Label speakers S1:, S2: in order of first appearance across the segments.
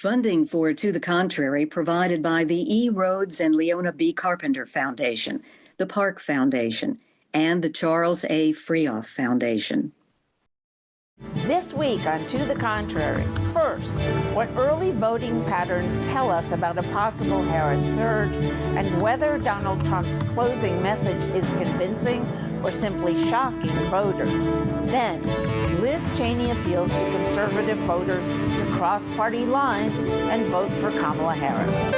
S1: Funding for To the Contrary provided by the E. Rhodes and Leona B. Carpenter Foundation, the Park Foundation, and the Charles A. Freoff Foundation.
S2: This week on To the Contrary, first, what early voting patterns tell us about a possible Harris surge and whether Donald Trump's closing message is convincing or simply shocking voters. Then, Liz Cheney appeals to conservative voters to cross party lines and vote for Kamala Harris.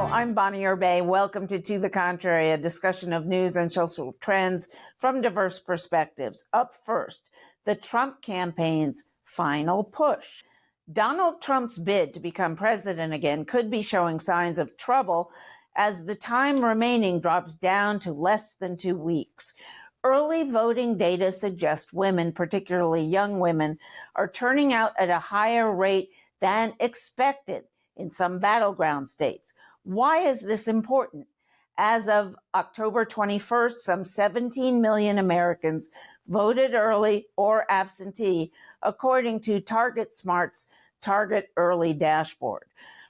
S2: I'm Bonnie Urbay. Welcome to the Contrary, a discussion of news and social trends from diverse perspectives. Up first, the Trump campaign's final push. Donald Trump's bid to become president again could be showing signs of trouble as the time remaining drops down to less than 2 weeks. Early voting data suggests women, particularly young women, are turning out at a higher rate than expected in some battleground states. Why is this important? As of October 21st, some 17 million Americans voted early or absentee, according to Target Smart's Target Early Dashboard.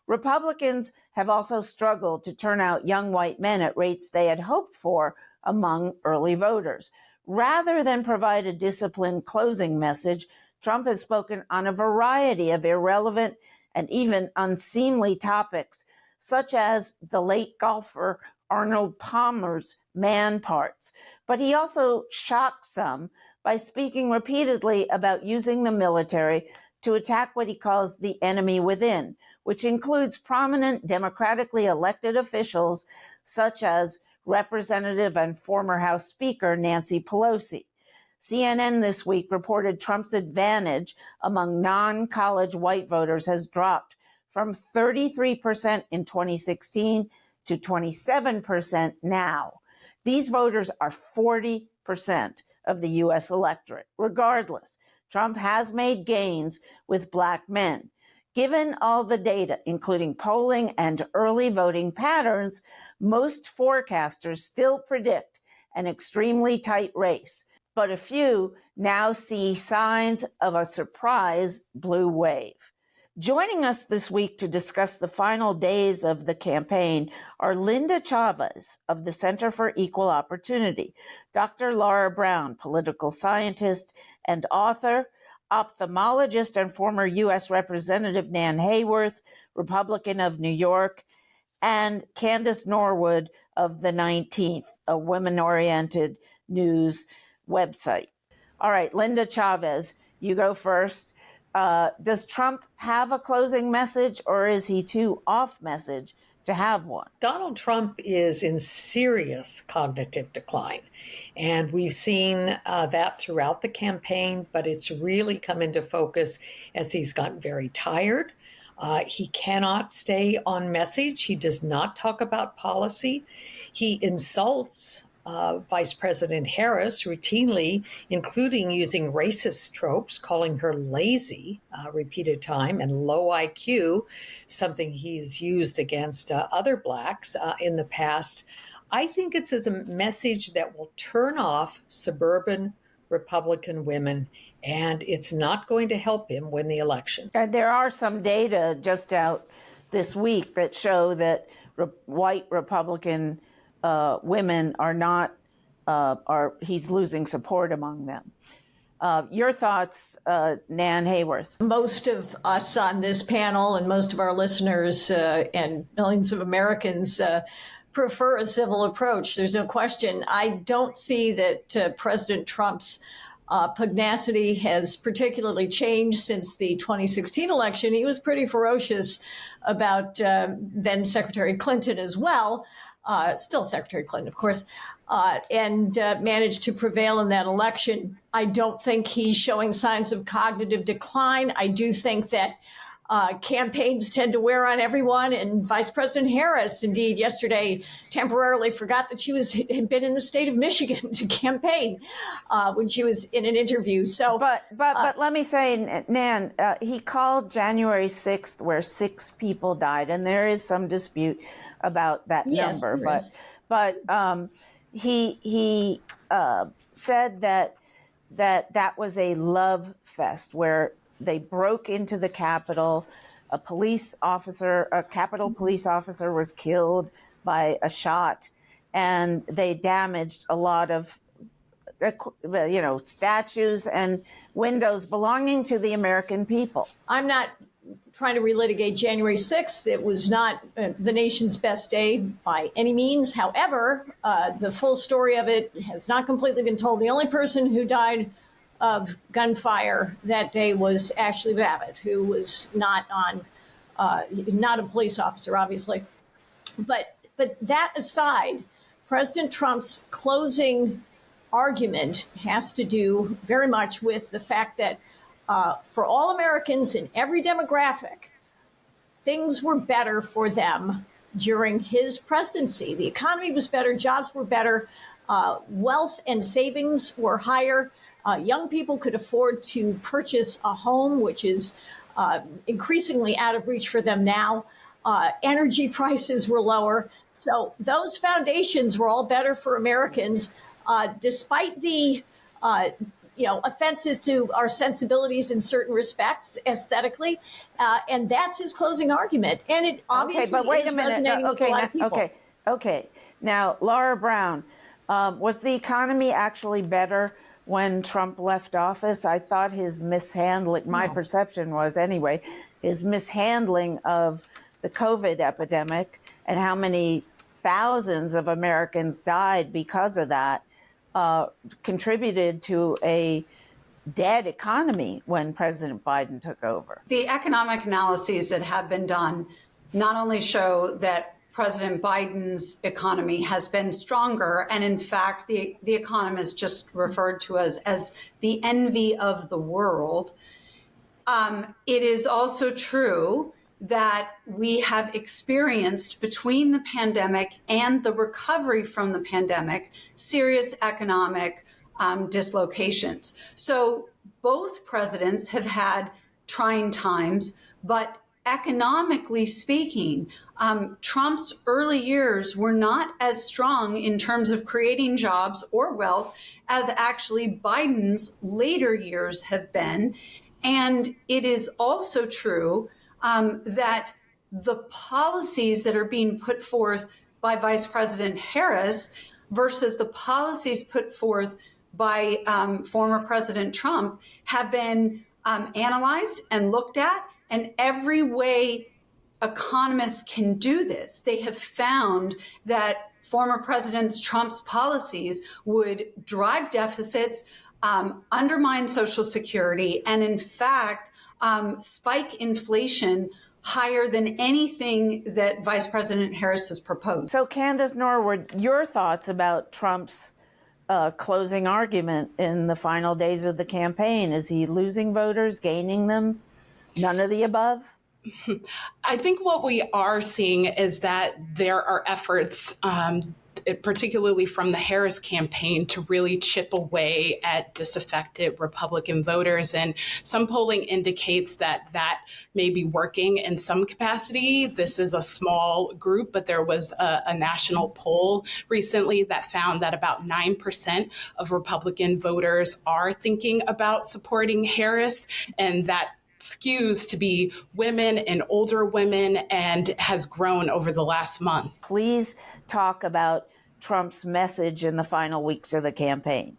S2: Republicans have also struggled to turn out young white men at rates they had hoped for among early voters. Rather than provide a disciplined closing message, Trump has spoken on a variety of irrelevant and even unseemly topics, such as the late golfer Arnold Palmer's man parts. But he also shocked some by speaking repeatedly about using the military to attack what he calls the enemy within, which includes prominent democratically elected officials such as Representative and former House Speaker Nancy Pelosi. CNN this week reported Trump's advantage among non-college white voters has dropped from 33% in 2016 to 27% now. These voters are 40% of the U.S. electorate. Regardless, Trump has made gains with black men. Given all the data, including polling and early voting patterns, most forecasters still predict an extremely tight race, but a few now see signs of a surprise blue wave. Joining us this week to discuss the final days of the campaign are Linda Chavez of the Center for Equal Opportunity, Dr. Lara Brown, political scientist and author, ophthalmologist and former U.S. Representative Nan Hayworth, Republican of New York, and Candice Norwood of the 19th, a women-oriented news website. All right, Linda Chavez, you go first. Does Trump have a closing message, or is he too off message to have one?
S3: Donald Trump is in serious cognitive decline, and we've seen that throughout the campaign, but it's really come into focus as he's gotten very tired. He cannot stay on message. He does not talk about policy. He insults Vice President Harris routinely, including using racist tropes, calling her lazy repeated time and low IQ, something he's used against other blacks in the past. I think it's as a message that will turn off suburban Republican women, and it's not going to help him win the election.
S2: There are some data just out this week that show that white Republican women are not, he's losing support among them. Your thoughts, Nan Hayworth?
S4: Most of us on this panel and most of our listeners and millions of Americans prefer a civil approach. There's no question. I don't see that President Trump's pugnacity has particularly changed since the 2016 election. He was pretty ferocious about then Secretary Clinton as well. Still Secretary Clinton, of course, and managed to prevail in that election. I don't think he's showing signs of cognitive decline. I do think that campaigns tend to wear on everyone. And Vice President Harris, indeed, yesterday temporarily forgot that had been in the state of Michigan to campaign when she was in an interview. So,
S2: but let me say, Nan, he called January 6th, where 6 people died, and there is some dispute about that number. But he said that was a love fest where they broke into the Capitol. A Capitol police officer was killed by a shot, and they damaged a lot of, statues and windows belonging to the American people.
S4: I'm not trying to relitigate January 6th. It was not the nation's best day by any means. However, the full story of it has not completely been told. The only person who died of gunfire that day was Ashley Babbitt, who was not a police officer, obviously. But that aside, President Trump's closing argument has to do very much with the fact that for all Americans in every demographic, things were better for them during his presidency. The economy was better, jobs were better, wealth and savings were higher. Young people could afford to purchase a home, which is increasingly out of reach for them now. Energy prices were lower. So those foundations were all better for Americans, despite the offenses to our sensibilities in certain respects aesthetically. And that's his closing argument. And it obviously is resonating with a lot of people.
S2: Okay. Now, Lara Brown, was the economy actually better when Trump left office? I thought his mishandling, my perception was anyway, his mishandling of the COVID epidemic and how many thousands of Americans died because of that contributed to a dead economy when President Biden took over.
S5: The economic analyses that have been done not only show that President Biden's economy has been stronger, and in fact, the economists just referred to us as the envy of the world. It is also true that we have experienced between the pandemic and the recovery from the pandemic serious economic dislocations. So both presidents have had trying times, but economically speaking, Trump's early years were not as strong in terms of creating jobs or wealth as actually Biden's later years have been. And it is also true that the policies that are being put forth by Vice President Harris versus the policies put forth by former President Trump have been analyzed and looked at. And every way economists can do this, they have found that former President Trump's policies would drive deficits, undermine Social Security, and in fact, spike inflation higher than anything that Vice President Harris has proposed.
S2: So, Candice Norwood, your thoughts about Trump's closing argument in the final days of the campaign? Is he losing voters, gaining them? None of the above?
S6: I think what we are seeing is that there are efforts, particularly from the Harris campaign, to really chip away at disaffected Republican voters. And some polling indicates that that may be working in some capacity. This is a small group, but there was a national poll recently that found that about 9% of Republican voters are thinking about supporting Harris, and that skews to be women and older women and has grown over the last month.
S2: Please talk about Trump's message in the final weeks of the campaign.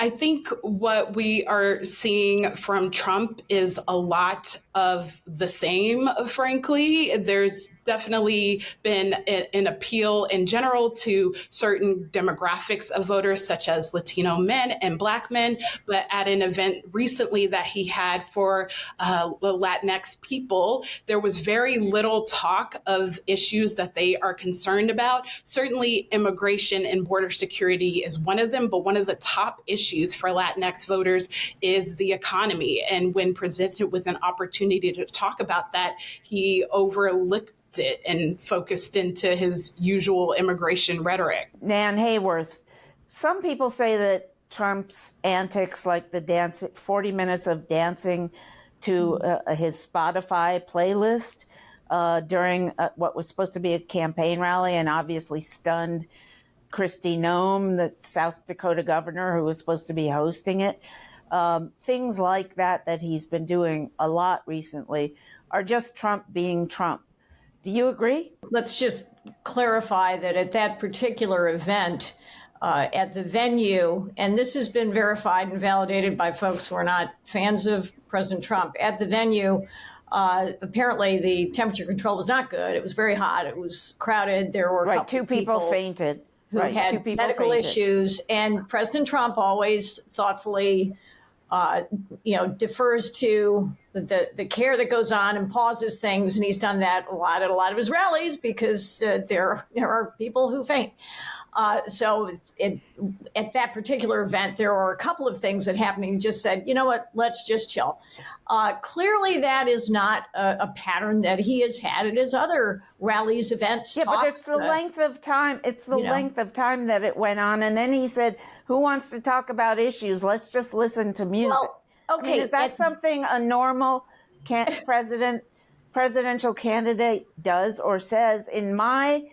S6: I think what we are seeing from Trump is a lot of the same, frankly. There's definitely been an appeal in general to certain demographics of voters, such as Latino men and Black men. But at an event recently that he had for the Latinx people, there was very little talk of issues that they are concerned about. Certainly, immigration and border security is one of them, but one of the top issues for Latinx voters is the economy. And when presented with an opportunity to talk about that, he overlooked it and focused into his usual immigration rhetoric.
S2: Nan Hayworth, some people say that Trump's antics, like the 40 minutes of dancing to his Spotify playlist during what was supposed to be a campaign rally and obviously stunned Kristi Noem, the South Dakota governor who was supposed to be hosting it. Things like that he's been doing a lot recently are just Trump being Trump. Do you agree?
S4: Let's just clarify that at that particular event, at the venue, and this has been verified and validated by folks who are not fans of President Trump, at the venue, apparently the temperature control was not good. It was very hot. It was crowded. There were
S2: two people fainted.
S4: Who had medical issues. And President Trump always thoughtfully defers to the care that goes on and pauses things. And he's done that a lot at a lot of his rallies because there are people who faint. So at that particular event, there were a couple of things that happened. He just said, you know what, let's just chill. Clearly, that is not a pattern that he has had at his other rallies, events.
S2: Yeah, but it's the length of time. It's the length of time that it went on. And then he said, who wants to talk about issues? Let's just listen to music.
S4: Well, okay.
S2: I mean, is that something a normal presidential candidate does or says? In my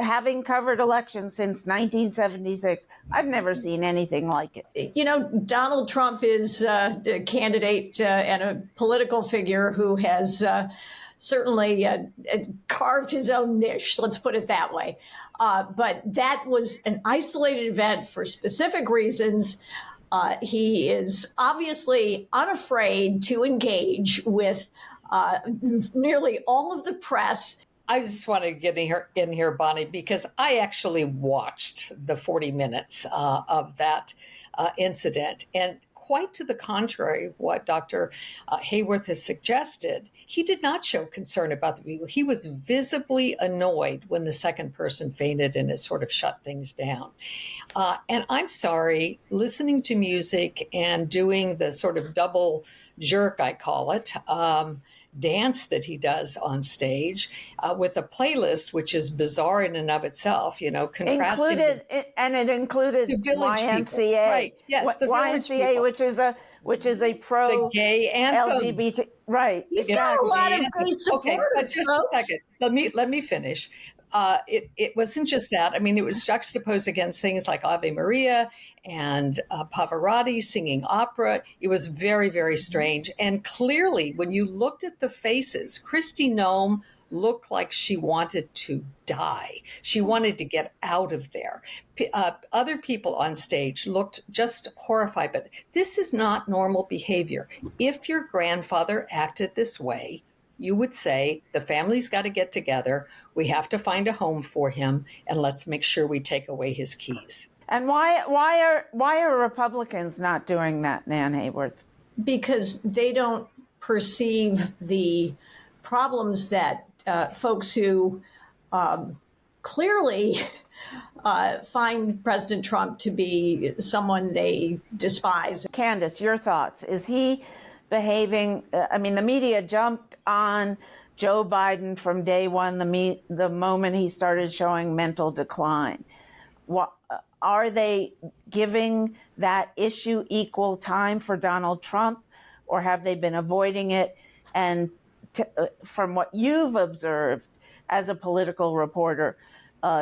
S2: having covered elections since 1976, I've never seen anything like it.
S4: You know, Donald Trump is a candidate and a political figure who has certainly carved his own niche, let's put it that way. But that was an isolated event for specific reasons. He is obviously unafraid to engage with nearly all of the press.
S3: I just want to get in here, Bonnie, because I actually watched the 40 minutes of that incident. And quite to the contrary, what Dr. Hayworth has suggested, he did not show concern about the people. He was visibly annoyed when the second person fainted and it sort of shut things down. And I'm sorry, listening to music and doing the sort of double jerk, I call it, dance that he does
S2: stage
S3: with a playlist, which is bizarre in and of itself, contrasting.
S2: It included
S3: the village
S2: YMCA,
S3: people. Right? Yes, the
S2: YMCA, which is a pro
S3: the gay anthem.
S2: LGBT. Right.
S4: He's got a lot of gay supporters.
S3: Okay, but just a second. Let me finish. It wasn't just that. I mean, it was juxtaposed against things like Ave Maria and Pavarotti singing opera. It was very, very strange. And clearly, when you looked at the faces, Kristi Noem looked like she wanted to die. She wanted to get out of there. Other people on stage looked just horrified. But this is not normal behavior. If your grandfather acted this way, you would say the family's got to get together. We have to find a home for him, and let's make sure we take away his keys.
S2: And why are Republicans not doing that, Nan Hayworth?
S4: Because they don't perceive the problems that folks who clearly find President Trump to be someone they despise.
S2: Candice, your thoughts? Is he behaving? The media jumped on Joe Biden from day one, the moment he started showing mental decline. Are they giving that issue equal time for Donald Trump, or have they been avoiding it? And from what you've observed as a political reporter,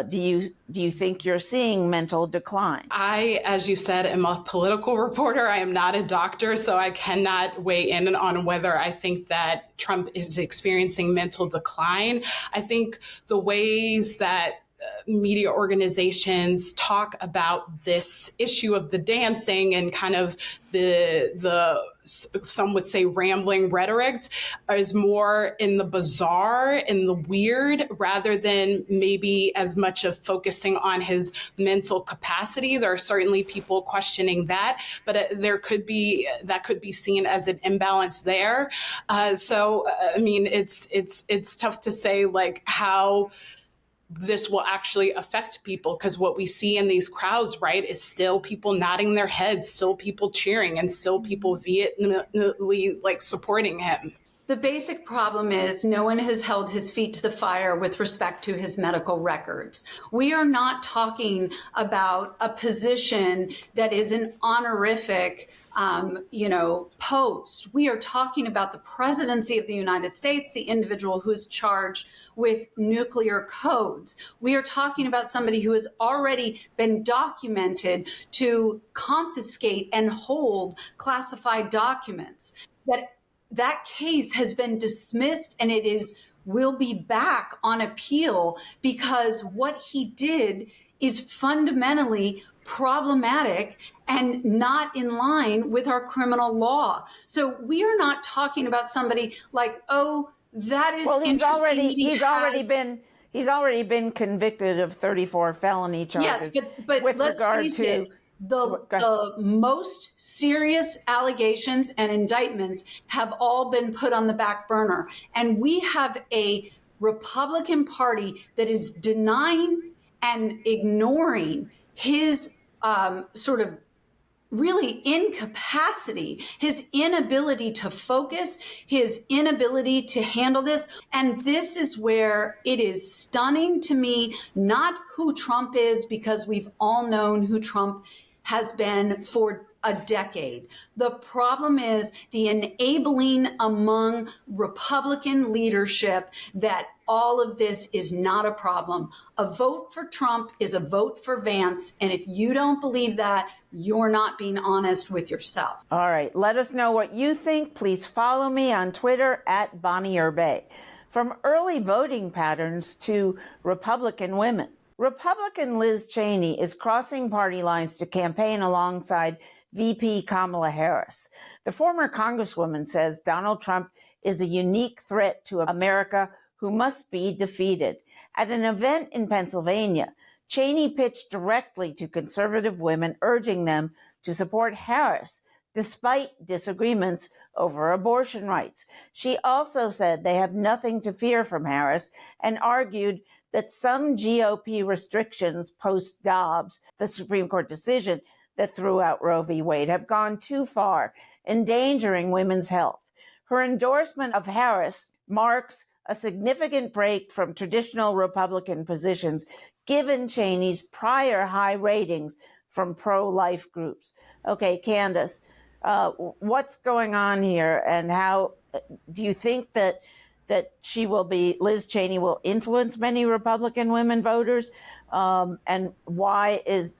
S2: do you think you're seeing mental decline?
S6: I, as you said, am a political reporter. I am not a doctor, so I cannot weigh in on whether I think that Trump is experiencing mental decline. I think the ways that media organizations talk about this issue of the dancing and kind of the some would say rambling rhetoric is more in the bizarre, in the weird, rather than maybe as much of focusing on his mental capacity. There are certainly people questioning that, but that could be seen as an imbalance there. So I mean, it's tough to say like how this will actually affect people, because what we see in these crowds, right, is still people nodding their heads, still people cheering, and still people vehemently like supporting him.
S5: The basic problem is no one has held his feet to the fire with respect to his medical records. We are not talking about a position that is an honorific post. We are talking about the presidency of the United States, the individual who is charged with nuclear codes. We are talking about somebody who has already been documented to confiscate and hold classified documents. That case has been dismissed, and will be back on appeal because what he did is fundamentally problematic and not in line with our criminal law. So we are not talking about somebody like, oh, that is interesting.
S2: He's already been convicted of 34 felony charges.
S5: Yes, but
S2: with
S5: let's
S2: regard
S5: face
S2: to
S5: it. The most serious allegations and indictments have all been put on the back burner. And we have a Republican Party that is denying and ignoring his sort of really incapacity, his inability to focus, his inability to handle this. And this is where it is stunning to me, not who Trump is, because we've all known who Trump has been for a decade. The problem is the enabling among Republican leadership that all of this is not a problem. A vote for Trump is a vote for Vance. And if you don't believe that, you're not being honest with yourself.
S2: All right. Let us know what you think. Please follow me on Twitter at Bonnie Urbay. From early voting patterns to Republican women. Republican Liz Cheney is crossing party lines to campaign alongside VP Kamala Harris. The former Congresswoman says Donald Trump is a unique threat to America who must be defeated. At an event in Pennsylvania, Cheney pitched directly to conservative women, urging them to support Harris despite disagreements over abortion rights. She also said they have nothing to fear from Harris and argued that some GOP restrictions post-Dobbs, the Supreme Court decision that threw out Roe v. Wade, have gone too far, endangering women's health. Her endorsement of Harris marks a significant break from traditional Republican positions, given Cheney's prior high ratings from pro-life groups. Okay, Candice, what's going on here, and how do you think that Liz Cheney will influence many Republican women voters? And why is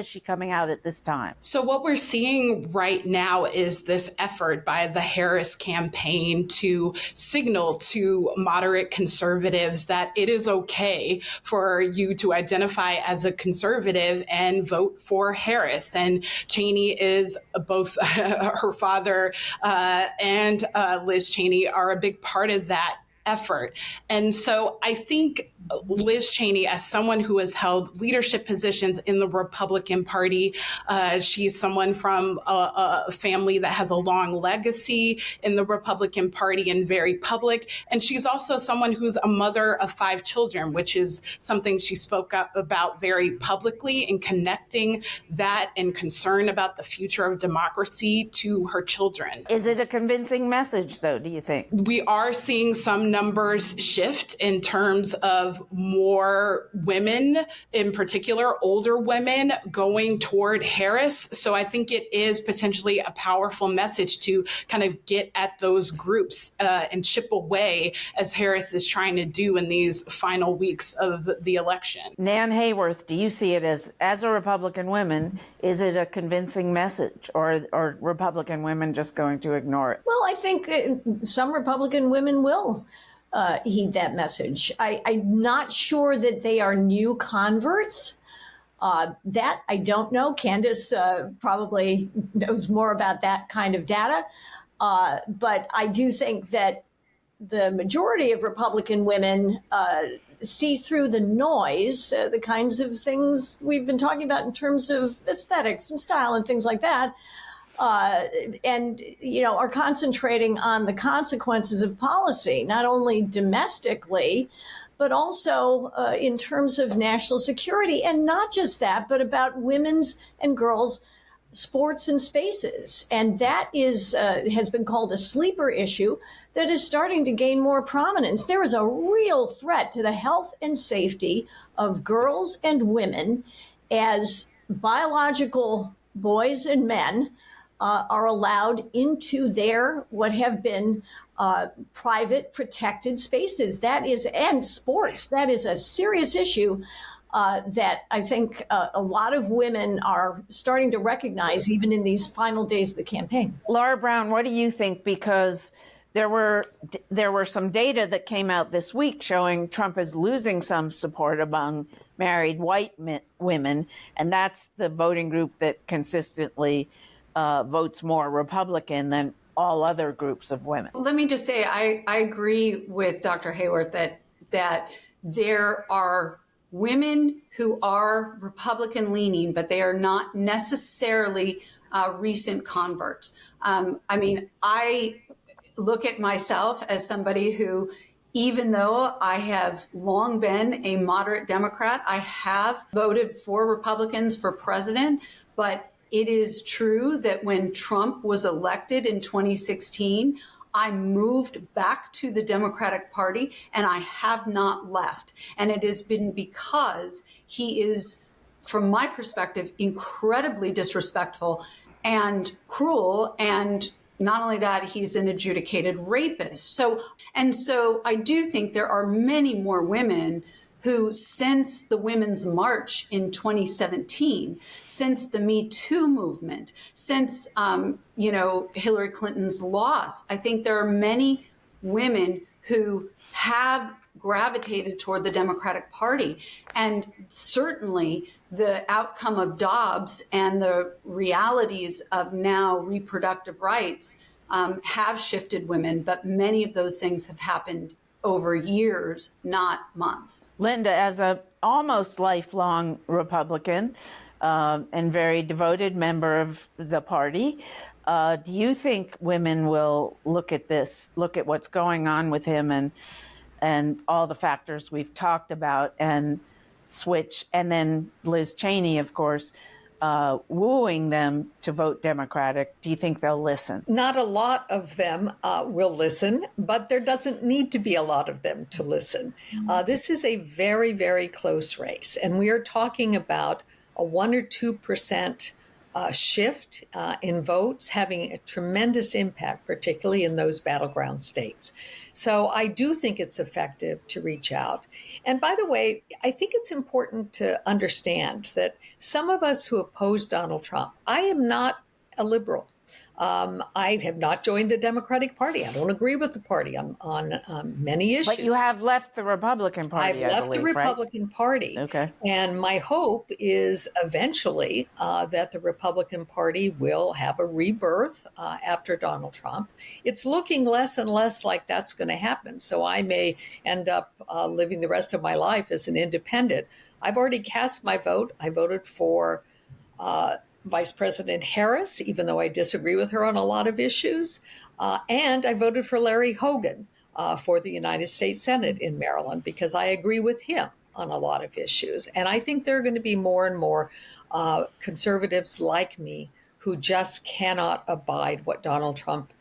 S2: she coming out at this time?
S6: So what we're seeing right now is this effort by the Harris campaign to signal to moderate conservatives that it is okay for you to identify as a conservative and vote for Harris. And Cheney is both her father and Liz Cheney are a big part of that effort. And so I think Liz Cheney, as someone who has held leadership positions in the Republican Party, she's someone from a family that has a long legacy in the Republican Party and very public. And she's also someone who's a mother of 5 children, which is something she spoke up about very publicly, and connecting that and concern about the future of democracy to her children.
S2: Is it a convincing message, though, do you think?
S6: We are seeing some numbers shift in terms of more women, in particular older women, going toward Harris. So I think it is potentially a powerful message to kind of get at those groups and chip away, as Harris is trying to do in these final weeks of the election.
S2: Nan Hayworth, do you see it as a Republican woman, is it a convincing message, or Republican women just going to ignore it?
S4: Well, I think some Republican women will heed that message. I'm not sure that they are new converts. That I don't know. Candice probably knows more about that kind of data. But I do think that the majority of Republican women see through the noise, the kinds of things we've been talking about in terms of aesthetics and style and things like that. And, are concentrating on the consequences of policy, not only domestically, but also in terms of national security. And not just that, but about women's and girls' sports and spaces. And that has been called a sleeper issue that is starting to gain more prominence. There is a real threat to the health and safety of girls and women as biological boys and men are allowed into what have been private protected spaces. And sports. That is a serious issue that I think a lot of women are starting to recognize even in these final days of the campaign.
S2: Lara Brown, what do you think? Because there were some data that came out this week showing Trump is losing some support among married white women, and that's the voting group that consistently votes more Republican than all other groups of women.
S5: Let me just say, I agree with Dr. Hayworth that there are women who are Republican leaning, but they are not necessarily recent converts. I look at myself as somebody who, even though I have long been a moderate Democrat, I have voted for Republicans for president, but it is true that when Trump was elected in 2016, I moved back to the Democratic Party and I have not left. And it has been because he is, from my perspective, incredibly disrespectful and cruel. And not only that, he's an adjudicated rapist. So I do think there are many more women who, since the Women's March in 2017, since the Me Too movement, since Hillary Clinton's loss, I think there are many women who have gravitated toward the Democratic Party. And certainly the outcome of Dobbs and the realities of now reproductive rights have shifted women, but many of those things have happened over years, not months.
S2: Linda, as a almost lifelong Republican and very devoted member of the party, do you think women will look at what's going on with him and all the factors we've talked about and switch? And then Liz Cheney, of course, wooing them to vote Democratic. Do you think they'll listen?
S3: Not a lot of them will listen, but there doesn't need to be a lot of them to listen. This is a very, very close race, and we are talking about a 1 or 2% shift in votes having a tremendous impact, particularly in those battleground states. So I do think it's effective to reach out. And by the way, I think it's important to understand that some of us who oppose Donald Trump, I am not a liberal. I have not joined the Democratic Party. I don't agree with the party on many issues.
S2: But you have left the Republican Party,
S3: I've left the Republican Party.
S2: Okay.
S3: And my hope is eventually that the Republican Party will have a rebirth after Donald Trump. It's looking less and less like that's going to happen. So I may end up living the rest of my life as an independent. I've already cast my vote. I voted for Vice President Harris, even though I disagree with her on a lot of issues. And I voted for Larry Hogan for the United States Senate in Maryland because I agree with him on a lot of issues. And I think there are going to be more and more conservatives like me who just cannot abide what Donald Trump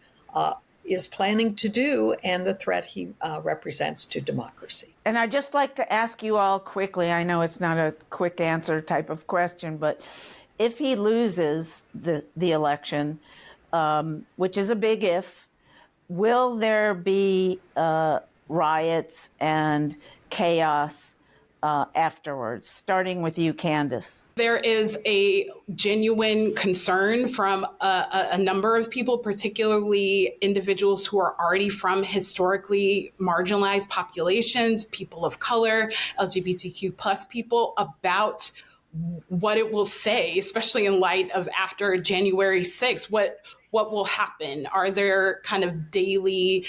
S3: is planning to do and the threat he represents to democracy.
S2: And I'd just like to ask you all quickly, I know it's not a quick answer type of question, but if he loses the election, which is a big if, will there be riots and chaos afterwards, starting with you, Candice.
S6: There is a genuine concern from a number of people, particularly individuals who are already from historically marginalized populations, people of color, LGBTQ plus people, about what it will say, especially in light of after January 6th, what will happen? Are there kind of daily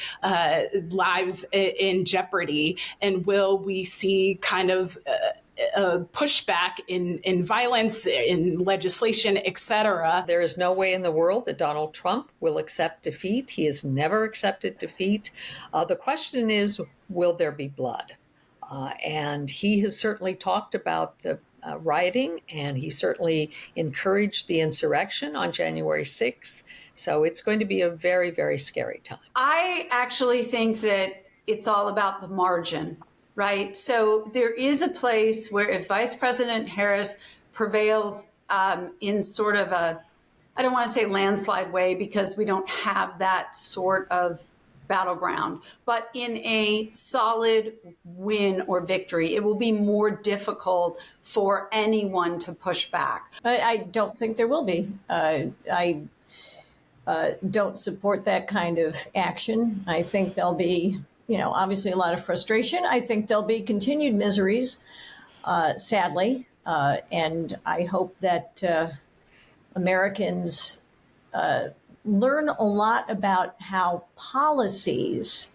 S6: lives in jeopardy? And will we see kind of a pushback in violence, in legislation, et cetera?
S3: There is no way in the world that Donald Trump will accept defeat. He has never accepted defeat. The question is, will there be blood? And he has certainly talked about the rioting, and he certainly encouraged the insurrection on January 6th. So it's going to be a very, very scary time.
S5: I actually think that it's all about the margin, right? So there is a place where if Vice President Harris prevails in sort of a, I don't want to say landslide way because we don't have that sort of battleground, but in a solid win or victory, it will be more difficult for anyone to push back.
S4: I don't think there will be. I don't support that kind of action. I think there'll be, obviously a lot of frustration. I think there'll be continued miseries, sadly. And I hope that Americans learn a lot about how policies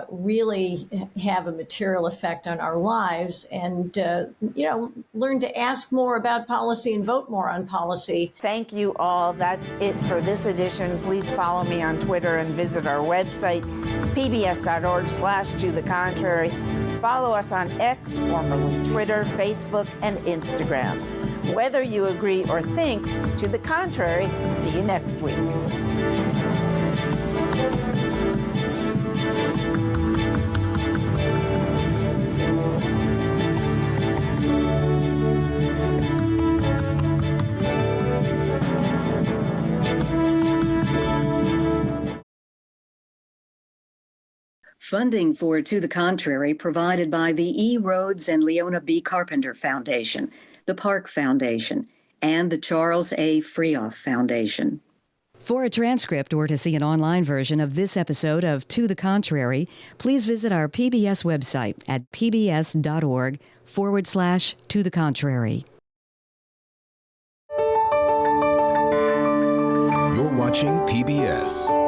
S4: really have a material effect on our lives, and learn to ask more about policy and vote more on policy.
S2: Thank you all. That's it for this edition. Please follow me on Twitter and visit our website, pbs.org/to the contrary. Follow us on X, formerly Twitter, Facebook, and Instagram. Whether you agree or think to the contrary, see you next week.
S1: Funding for To the Contrary provided by the E. Rhodes and Leona B. Carpenter Foundation, the Park Foundation, and the Charles A. Freoff Foundation. For a transcript or to see an online version of this episode of To the Contrary, please visit our PBS website at pbs.org/To the Contrary.
S7: You're watching PBS.